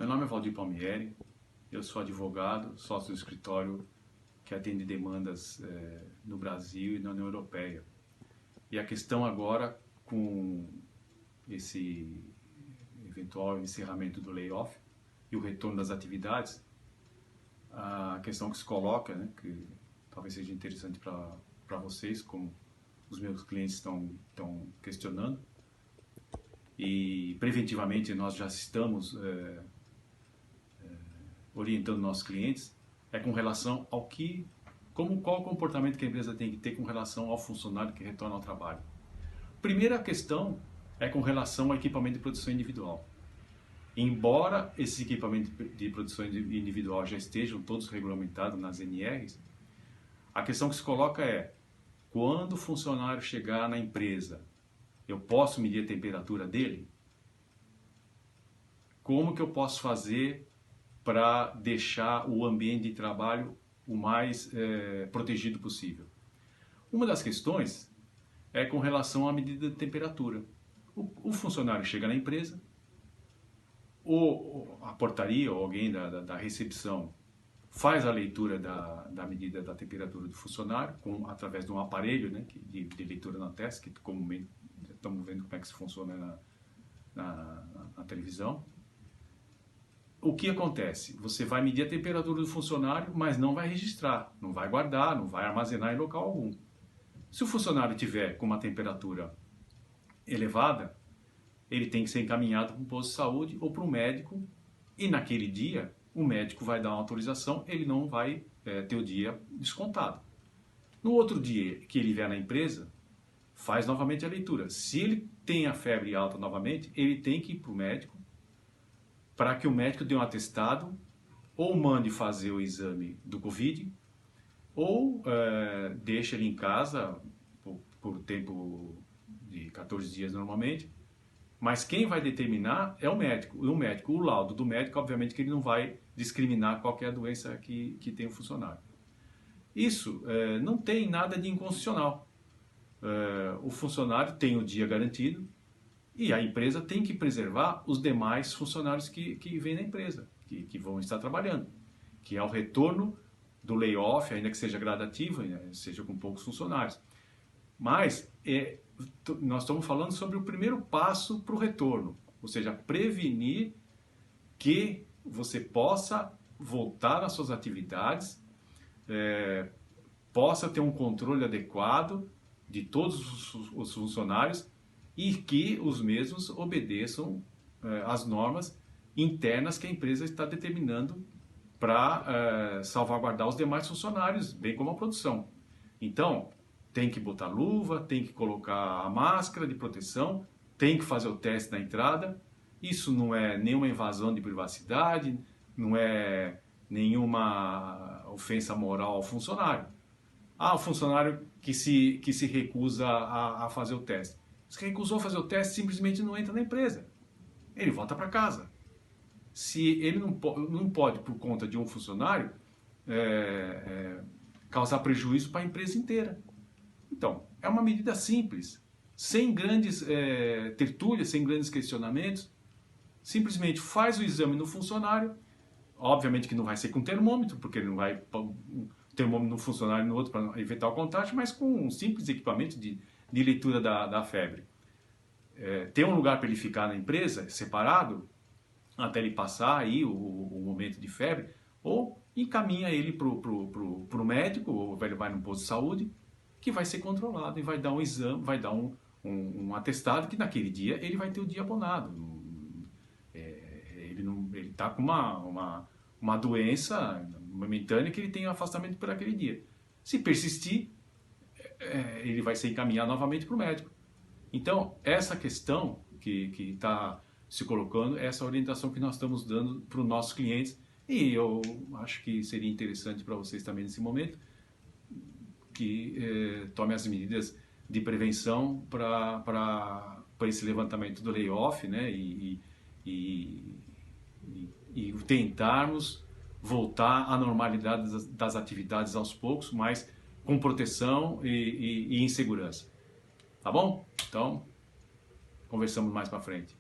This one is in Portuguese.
Meu nome é Valdir Palmieri, eu sou advogado, sócio do escritório que atende demandas no Brasil e na União Europeia. E a questão agora, com esse eventual encerramento do layoff e o retorno das atividades, a questão que se coloca, né, que talvez seja interessante para vocês, como os meus clientes estão questionando, e preventivamente nós já estamos orientando nossos clientes, é com relação ao qual o comportamento que a empresa tem que ter com relação ao funcionário que retorna ao trabalho. Primeira questão é com relação ao equipamento de produção individual. Embora esses equipamentos de produção individual já estejam todos regulamentados nas NRs, a questão que se coloca é, quando o funcionário chegar na empresa, eu posso medir a temperatura dele? Como que eu posso fazer para deixar o ambiente de trabalho o mais protegido possível? Uma das questões é com relação à medida de temperatura. O funcionário chega na empresa, ou a portaria ou alguém da recepção faz a leitura da medida da temperatura do funcionário através de um aparelho, né, de leitura na testa, que comumente estamos vendo como é que isso funciona na televisão. O que acontece? Você vai medir a temperatura do funcionário, mas não vai registrar, não vai guardar, não vai armazenar em local algum. Se o funcionário tiver com uma temperatura elevada, ele tem que ser encaminhado para um posto de saúde ou para um médico, e naquele dia o médico vai dar uma autorização, ele não vai ter o dia descontado. No outro dia que ele vier na empresa, faz novamente a leitura. Se ele tem a febre alta novamente, ele tem que ir para o médico, para que o médico dê um atestado, ou mande fazer o exame do Covid, ou deixe ele em casa por tempo de 14 dias normalmente. Mas quem vai determinar é o médico. E o laudo do médico, obviamente que ele não vai discriminar qual é a doença que tem o funcionário. Isso não tem nada de inconstitucional. O funcionário tem o dia garantido, e a empresa tem que preservar os demais funcionários que vêm na empresa, que vão estar trabalhando, que é o retorno do layoff, ainda que seja gradativo, seja com poucos funcionários. Mas nós estamos falando sobre o primeiro passo para o retorno, ou seja, prevenir que você possa voltar às suas atividades, possa ter um controle adequado de todos os funcionários, e que os mesmos obedeçam às normas internas que a empresa está determinando para salvaguardar os demais funcionários, bem como a produção. Então, tem que botar luva, tem que colocar a máscara de proteção, tem que fazer o teste na entrada. Isso não é nenhuma invasão de privacidade, não é nenhuma ofensa moral ao funcionário. O funcionário que se recusa a fazer o teste. Se recusou a fazer o teste, simplesmente não entra na empresa. Ele volta para casa. Se ele não pode, por conta de um funcionário, causar prejuízo para a empresa inteira. Então, é uma medida simples, sem grandes tertúlias, sem grandes questionamentos. Simplesmente faz o exame no funcionário. Obviamente que não vai ser com termômetro, porque ele não vai pôr um termômetro no funcionário e no outro para evitar o contágio, mas com um simples equipamento de leitura da febre. Tem um lugar para ele ficar na empresa, separado, até ele passar aí o momento de febre, ou encaminha ele para o médico, ou ele vai no posto de saúde, que vai ser controlado e vai dar um exame, vai dar um atestado que naquele dia ele vai ter o dia abonado. Ele está com uma doença momentânea que ele tem afastamento por aquele dia. Se persistir, ele vai ser encaminhado novamente para o médico. Então, essa questão que está se colocando, essa orientação que nós estamos dando para os nossos clientes, e eu acho que seria interessante para vocês também nesse momento, que tome as medidas de prevenção para esse levantamento do layoff, né, e tentarmos voltar à normalidade das atividades aos poucos, mas com proteção e em segurança. Tá bom? Então, conversamos mais para frente.